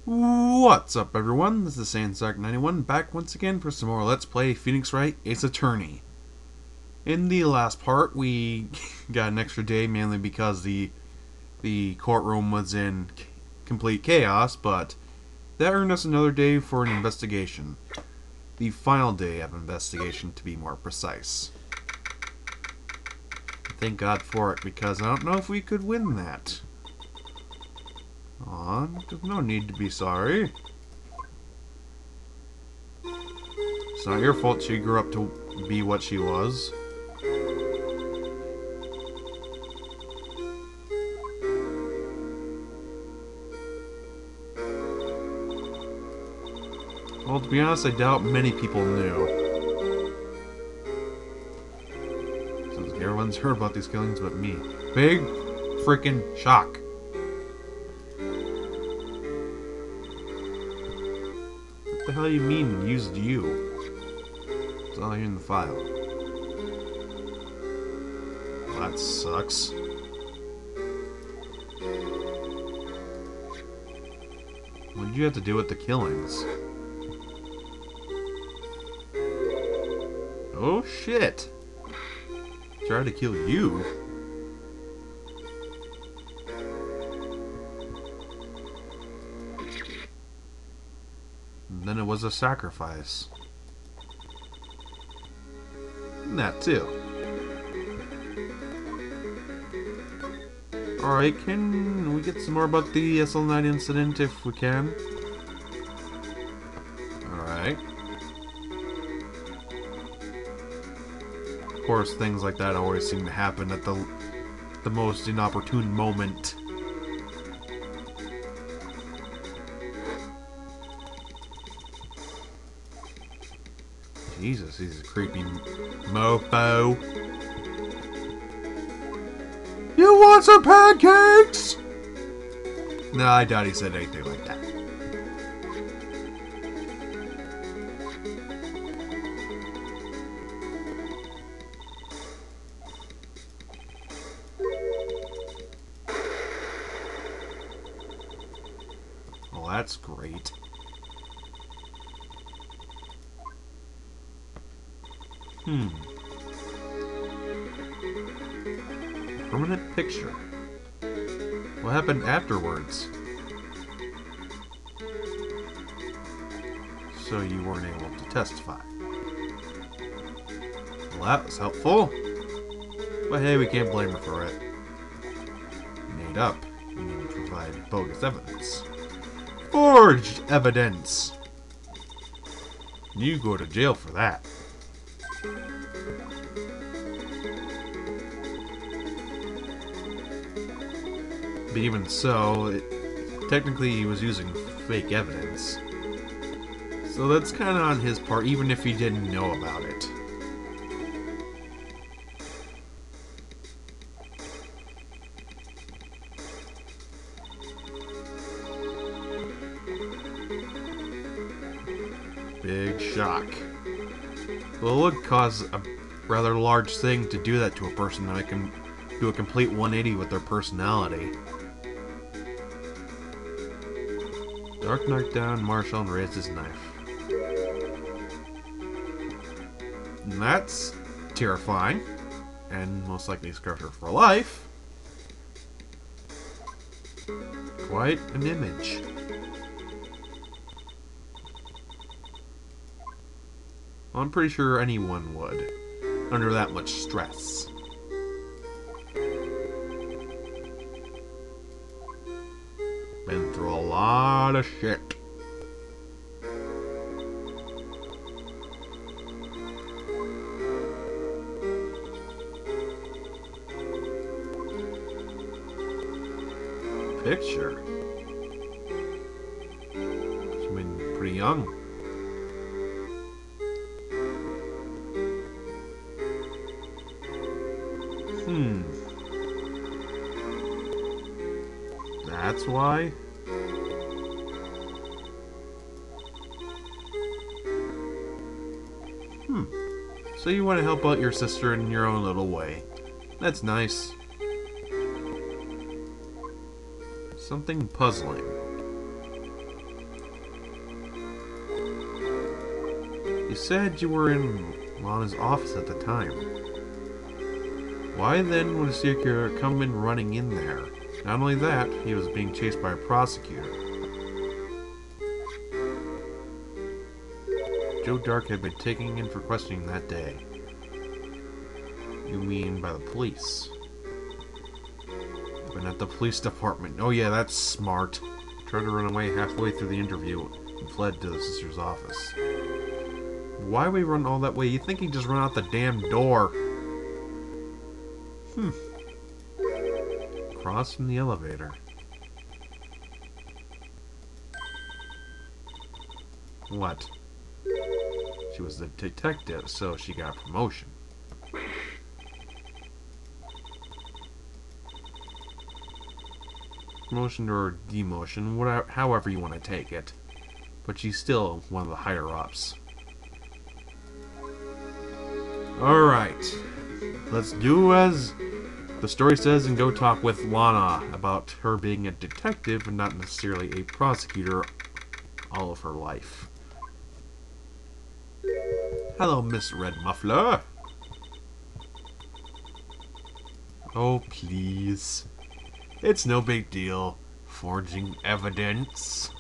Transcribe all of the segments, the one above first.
What's up, everyone? This is Saiyan 91 back once again for some more Let's Play Phoenix Wright Ace Attorney. In the last part, we got an extra day mainly because the courtroom was in complete chaos, but that earned us another day for an investigation. The final day of investigation, to be more precise. Thank God for it, because I don't know if we could win that. Aw, there's no need to be sorry. It's not your fault she grew up to be what she was. Well, to be honest, I doubt many people knew. Since everyone's heard about these killings but me. Big freaking shock. What the hell you mean, used you? It's all here in the file. Well, that sucks. What did you have to do with the killings? Oh shit! Tried to kill you? And then it was a sacrifice. And that too. Alright, can we get some more about the SL9 incident if we can? Alright. Of course, things like that always seem to happen at the most inopportune moment. Jesus, he's a creepy mofo. You want some pancakes? No, I doubt he said anything like that. Well, that's great. Permanent picture. What happened afterwards? So you weren't able to testify. Well, that was helpful. But hey, we can't blame her for it. Made up. You need to provide bogus evidence. Forged evidence! You go to jail for that. But even so, technically he was using fake evidence. So that's kind of on his part, even if he didn't know about it. Big shock. Well, it would cause a rather large thing to do that to a person that can do a complete 180 with their personality. Dark knocked down Marshall and raised his knife. And that's terrifying. And most likely scarred her for life. Quite an image. Well, I'm pretty sure anyone would, under that much stress. Been through a lot of shit. Picture. She's been pretty young. That's why? So you want to help out your sister in your own little way. That's nice. Something puzzling. You said you were in Lana's office at the time. Why then would a serial killer come in running in there? Not only that, he was being chased by a prosecutor. Joe Dark had been taken in for questioning that day. You mean by the police? But at the police department. Oh yeah, that's smart. Tried to run away halfway through the interview and fled to the sister's office. Why we run all that way? You think he'd just run out the damn door? Across from the elevator. What? She was a detective, so she got a promotion. Promotion or demotion, whatever, however you want to take it. But she's still one of the higher-ups. Alright. Let's do as the story says and go talk with Lana about her being a detective and not necessarily a prosecutor all of her life. Hello, Miss Red Muffler. Oh, please. It's no big deal. Forging evidence.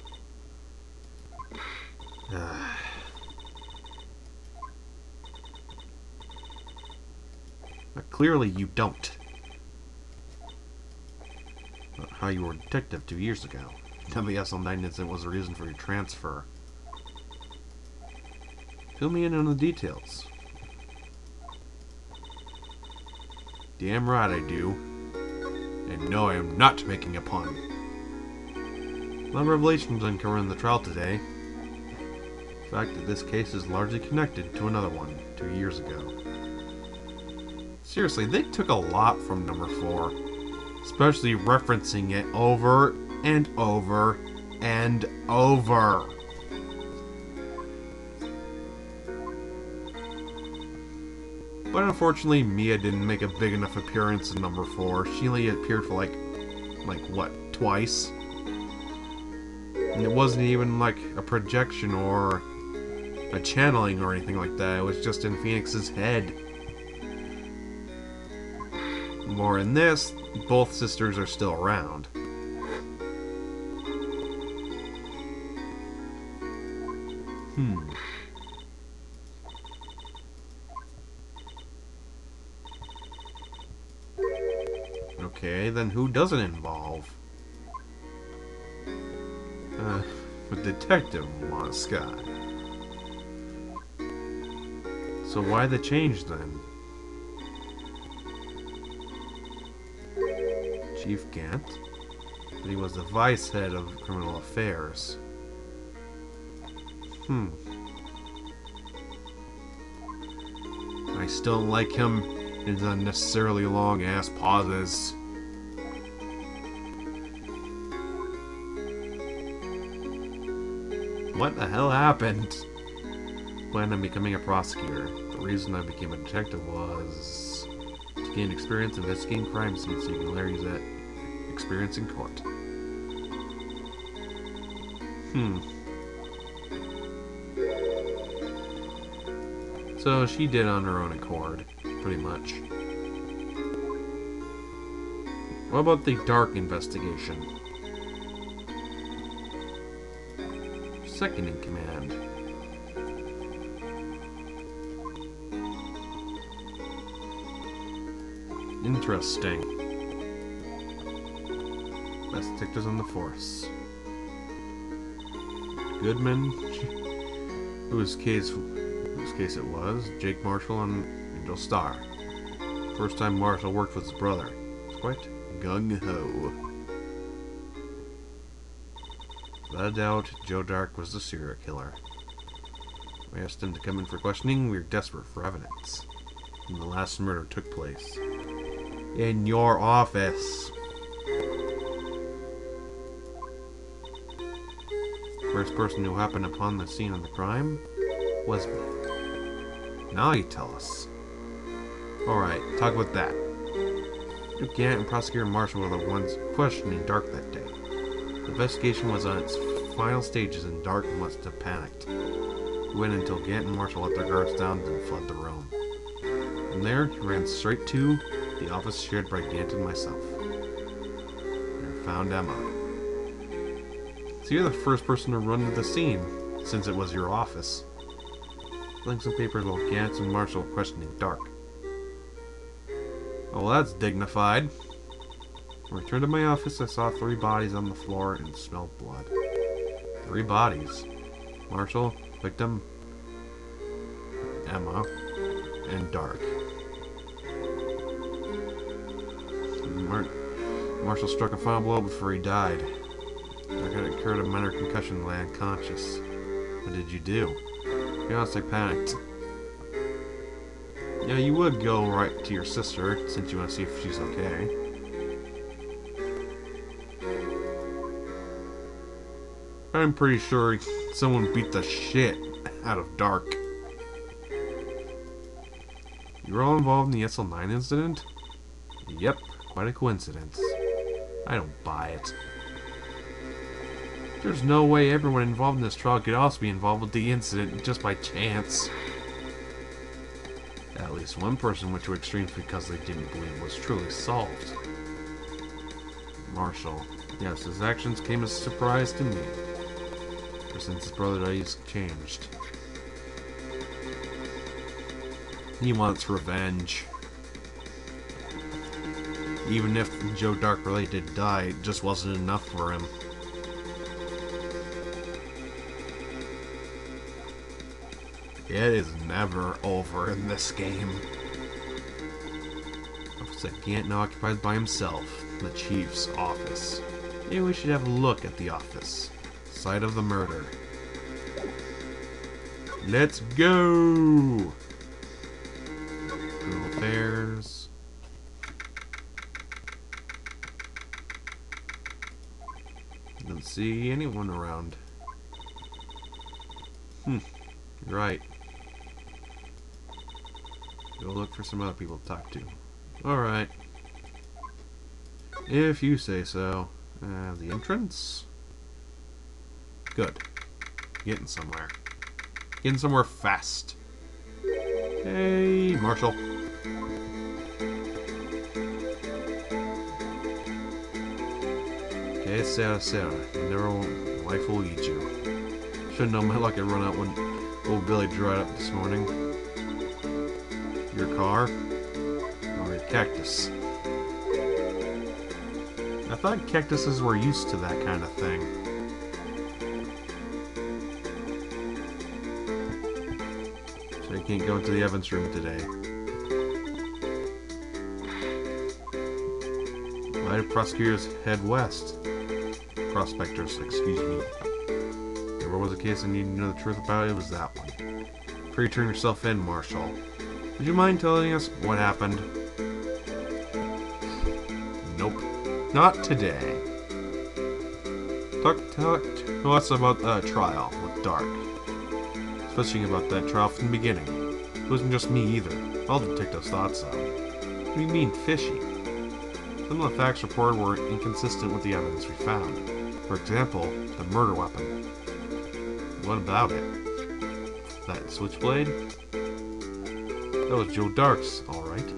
But clearly you don't. But how you were a detective 2 years ago. Tell me SL9 incident was the reason for your transfer. Fill me in on the details. Damn right I do. And no, I am not making a pun. A lot of revelations uncovered in the trial today. The fact that this case is largely connected to another one 2 years ago. Seriously, they took a lot from number 4. Especially referencing it over and over and over. But unfortunately, Mia didn't make a big enough appearance in number 4. She only appeared for like what, twice? And it wasn't even like a projection or a channeling or anything like that. It was just in Phoenix's head. More in this, both sisters are still around. Okay, then who doesn't involve? A detective, Lana Scott. So why the change then? Chief Gant? But he was the vice head of criminal affairs. I still don't like him in his unnecessarily long ass pauses. What the hell happened? Planned on becoming a prosecutor. The reason I became a detective was to gain experience investigating crime scenes so you can later use that experience in court. So she did on her own accord, pretty much. What about the dark investigation? Second in command. Interesting. Best detectives on the force. Goodman, whose case it was, Jake Marshall and Angel Starr. First time Marshall worked with his brother. It's quite gung-ho. Without a doubt, Joe Dark was the serial killer. We asked him to come in for questioning. We were desperate for evidence. And the last murder took place in your office. First person who happened upon the scene of the crime was me. Now you tell us. Alright, talk about that. Duke Gant and Prosecutor Marshall were the ones questioning Dark that day. The investigation was on its final stages and Dark must have panicked. He waited until Gant and Marshall let their guards down, then fled the room. From there, he ran straight to the office shared by Gant and myself. And found Emma. So you're the first person to run to the scene, since it was your office. Filling some papers while Gant and Marshall were questioning Dark. Oh, well, that's dignified. When I returned to my office, I saw 3 bodies on the floor and smelled blood. 3 bodies. Marshall, victim, Emma, and Dark. Marshall struck a final blow before he died. Dark had incurred a minor concussion and lay unconscious. What did you do? To be honest, I panicked. Yeah, you would go right to your sister, since you want to see if she's okay. I'm pretty sure someone beat the shit out of Dark. You were all involved in the SL9 incident? Yep, quite a coincidence. I don't buy it. There's no way everyone involved in this trial could also be involved with the incident just by chance. At least one person went to extremes because they didn't believe it was truly solved. Marshall. Yes, his actions came as a surprise to me. Ever since his brother died, he's changed. He wants revenge. Even if Joe Dark really did die, it just wasn't enough for him. It is never over in this game. Officer Gant now occupied by himself, the chief's office. Maybe we should have a look at the office. Site of the murder. Let's go! Criminal affairs. Don't see anyone around. You're right. Go look for some other people to talk to. Alright. If you say so. The entrance? Good. Getting somewhere. Getting somewhere fast. Hey, Marshall. Okay, Sarah. You never won't. Life will eat you. Should've known my luck had run out when old Billy dried up this morning. Your car? Or your cactus? I thought cactuses were used to that kind of thing. So you can't go into the evidence room today. Why do prosecutors head west? Prospectors, excuse me. If there was a case I need to know the truth about, it was that one. Before you turn yourself in, Marshall. Would you mind telling us what happened? Nope. Not today. Talk to us about the trial with Dark. Especially about that trial from the beginning. It wasn't just me either. All the detectives thought so. What do you mean, fishy? Some of the facts reported were inconsistent with the evidence we found. For example, the murder weapon. What about it? That switchblade? That was Joe Dark's, alright.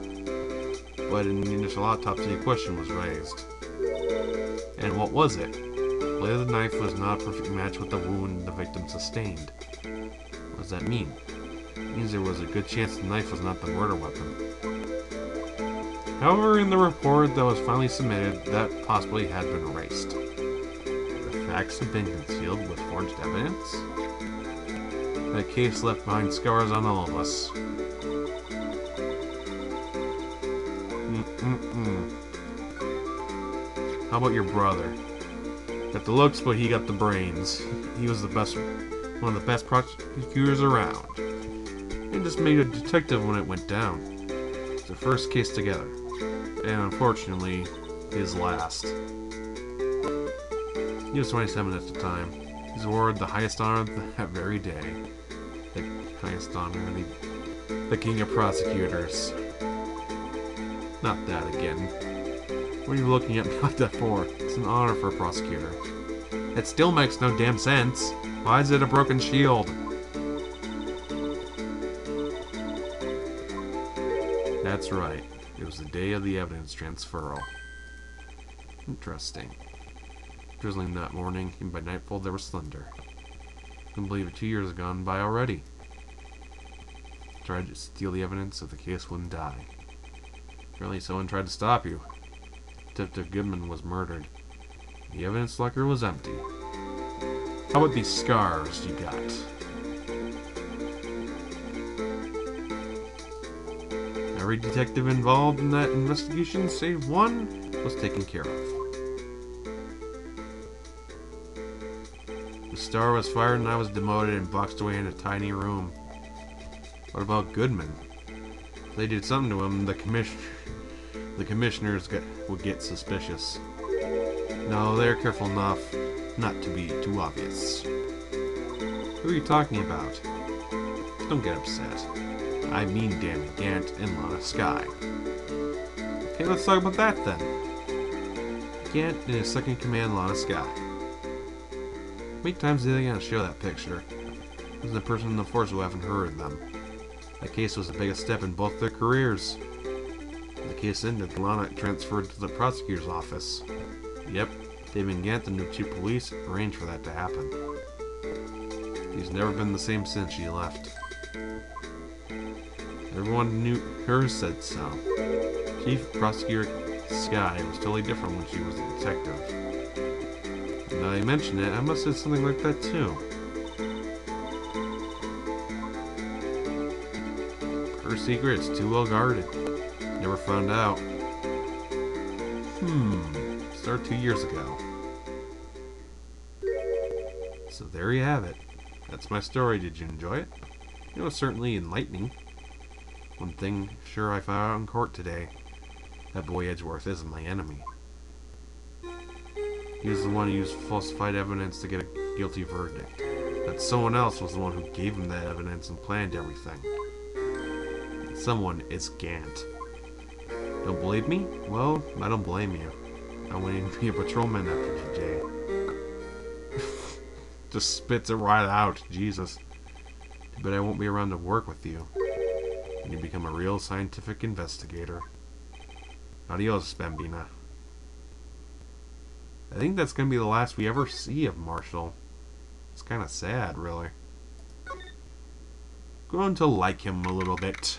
But in the initial autopsy, a question was raised. And what was it? The blade of the knife was not a perfect match with the wound the victim sustained. What does that mean? It means there was a good chance the knife was not the murder weapon. However, in the report that was finally submitted, that possibly had been erased. The facts have been concealed with forged evidence? That case left behind scars on all of us. How about your brother? Got the looks, but he got the brains. He was one of the best prosecutors around. And just made a detective when it went down. It's their first case together. And unfortunately, his last. He was 27 at the time. He was awarded the highest honor that very day. The highest honor, the king of prosecutors. Not that again. What are you looking at me like that for? It's an honor for a prosecutor. It still makes no damn sense. Why is it a broken shield? That's right. It was the day of the evidence transferal. Interesting. Drizzling that morning, and by nightfall there was thunder. Couldn't believe it, 2 years had gone by already. Tried to steal the evidence so the case wouldn't die. Apparently someone tried to stop you. Detective Goodman was murdered. The evidence locker was empty. How about these scars you got? Every detective involved in that investigation, save one, was taken care of. The star was fired and I was demoted and boxed away in a tiny room. What about Goodman? If they did something to him, the commissioners would get suspicious. No, they're careful enough not to be too obvious. Who are you talking about? Don't get upset. I mean Danny Gant and Lana Skye. Okay, let's talk about that then. Gant and his second command, Lana Skye. How many times did they gonna show that picture? Who's the person in the force who haven't heard of them? That case was the biggest step in both their careers. When the case ended, Lana transferred to the prosecutor's office. Yep, David Gant and the chief of police arranged for that to happen. He's never been the same since she left. Everyone knew her said so. Chief Prosecutor Skye was totally different when she was a detective. Now you mention it, I must have said something like that too. Her secret is too well guarded. Never found out. Started 2 years ago. So there you have it. That's my story. Did you enjoy it? It was certainly enlightening. One thing sure I found out in court today. That boy Edgeworth isn't my enemy. He was the one who used falsified evidence to get a guilty verdict. That someone else was the one who gave him that evidence and planned everything. That someone is Gant. Don't believe me? Well, I don't blame you. I wouldn't even be a patrolman after today. Just spits it right out. Jesus. But I won't be around to work with you. And you become a real scientific investigator. Adios, Bambina. I think that's going to be the last we ever see of Marshall. It's kind of sad, really. Going to like him a little bit.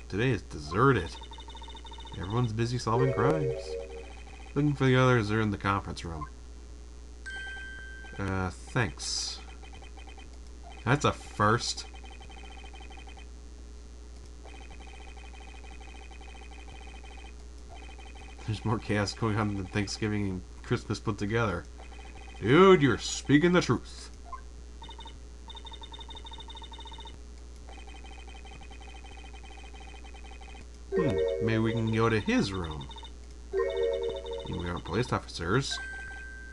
Today is deserted. Everyone's busy solving crimes. Looking for the others, they're in the conference room. Thanks. That's a first. There's more chaos going on than Thanksgiving and Christmas put together. Dude, you're speaking the truth. Maybe we can go to his room. We aren't police officers.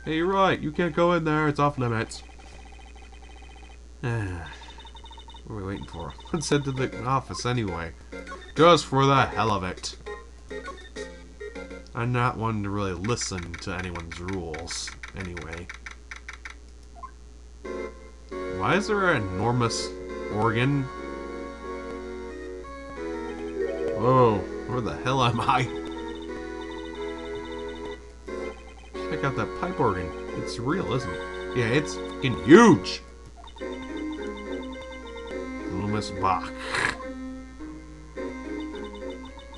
Hey, you're right. You can't go in there. It's off limits. What are we waiting for? Let's head to the office anyway. Just for the hell of it. I'm not one to really listen to anyone's rules, anyway. Why is there an enormous organ? Whoa, where the hell am I? Check out that pipe organ. It's real, isn't it? Yeah, it's fucking huge! Loomis Bach.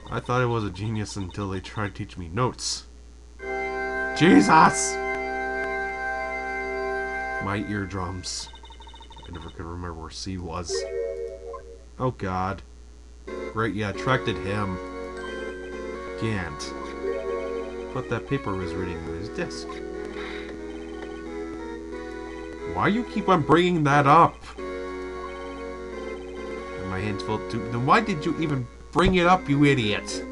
I thought I was a genius until they tried to teach me notes. Jesus! My eardrums. I never could remember where C was. Oh god. Great, yeah, attracted him. Gant. Thought that paper was reading on his desk. Why you keep on bringing that up? And my hands full too. Then why did you even bring it up, you idiot?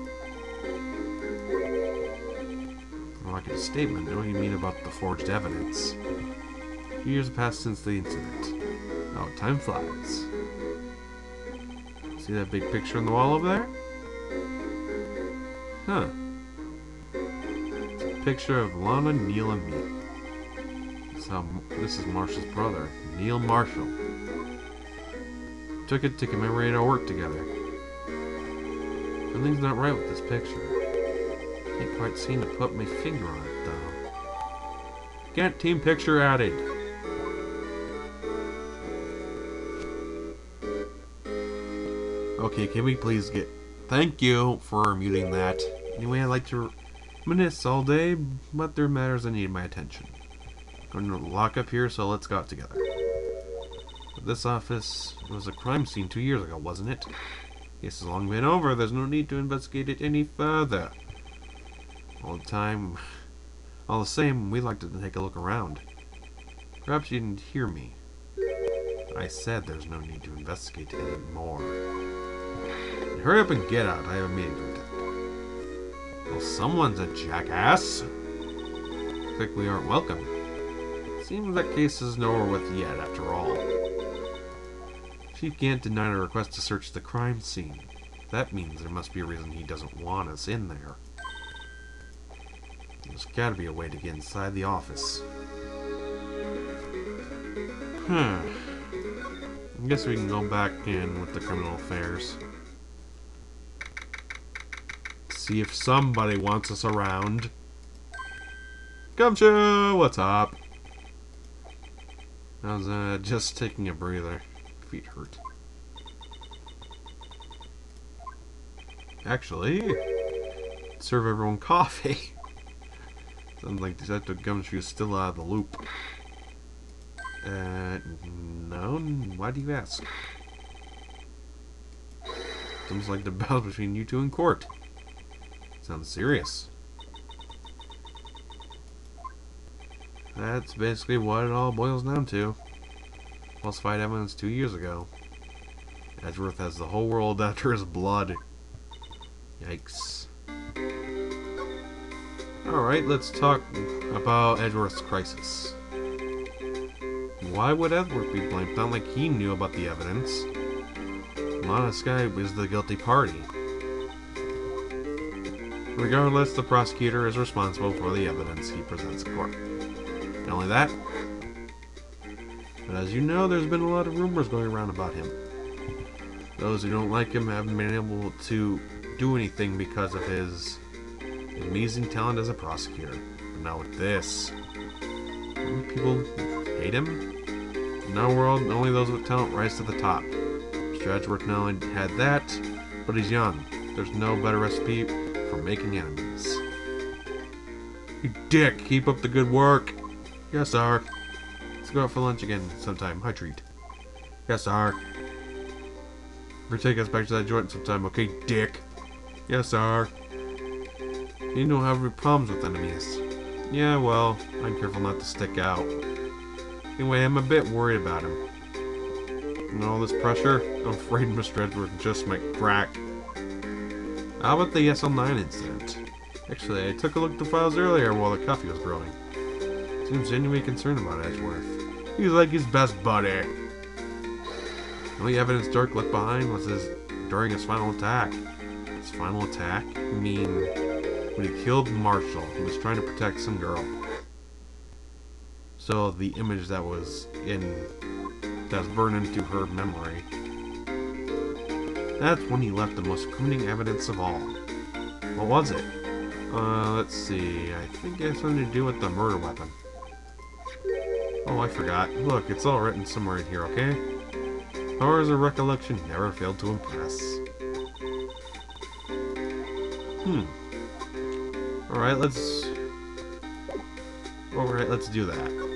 I like a statement. What do you mean about the forged evidence? 2 years have passed since the incident. Oh, time flies. See that big picture on the wall over there? Huh. It's a picture of Lana, Neil, and me. This is Marshall's brother, Neil Marshall. took it to commemorate our work together. Something's not right with this picture. Can't quite seem to put my finger on it, though. Get team picture added. Okay, can we please get... Thank you for muting that. Anyway, I'd like to reminisce all day, but there are matters that need my attention. I'm going to lock up here, so let's go out together. This office was a crime scene 2 years ago, wasn't it? Case has long been over. There's no need to investigate it any further. All the same, we'd like to take a look around. Perhaps you didn't hear me. I said there's no need to investigate it anymore. Hurry up and get out. I have a meeting to attend. Well, someone's a jackass. Looks like we aren't welcome. Seems that case isn't over with yet, after all. Chief can't deny a request to search the crime scene. That means there must be a reason he doesn't want us in there. There's gotta be a way to get inside the office. I guess we can go back in with the criminal affairs. See if somebody wants us around. Gumshoe, what's up? I was just taking a breather. Feet hurt. Actually, serve everyone coffee. Sounds like Detective Gumshoe's still out of the loop. No. Why do you ask? Seems like the battle between you two in court. Sounds serious. That's basically what it all boils down to. Falsified evidence 2 years ago. Edgeworth has the whole world after his blood. Yikes. Alright, let's talk about Edgeworth's crisis. Why would Edgeworth be blamed? Not like he knew about the evidence. This guy is the guilty party. Regardless, the prosecutor is responsible for the evidence he presents in court. Not only that, but as you know, there's been a lot of rumors going around about him. Those who don't like him haven't been able to do anything because of his amazing talent as a prosecutor. But now with this, people hate him. In our world, only those with talent rise to the top. Mr. Edgeworth not only had that, but he's young. There's no better recipe for making enemies. You dick, keep up the good work. Yes, sir. Let's go out for lunch again sometime. High treat. Yes, sir. Or take us back to that joint sometime, okay, dick? Yes, sir. You don't have any problems with enemies. Yeah, well, I'm careful not to stick out. Anyway, I'm a bit worried about him. And all this pressure, I'm afraid Mr. Edgeworth just might crack. How about the SL9 incident? Actually, I took a look at the files earlier while the coffee was brewing. Seems genuinely concerned about Edgeworth. He's like his best buddy. The only evidence Dirk left behind was during his final attack. His final attack? I mean, when he killed Marshall, he was trying to protect some girl. So the image that was that's burned into her memory. That's when he left the most incriminating evidence of all. What was it? Let's see. I think it has something to do with the murder weapon. Oh, I forgot. Look, it's all written somewhere in here, okay? Powers of recollection never failed to impress. Alright, let's do that.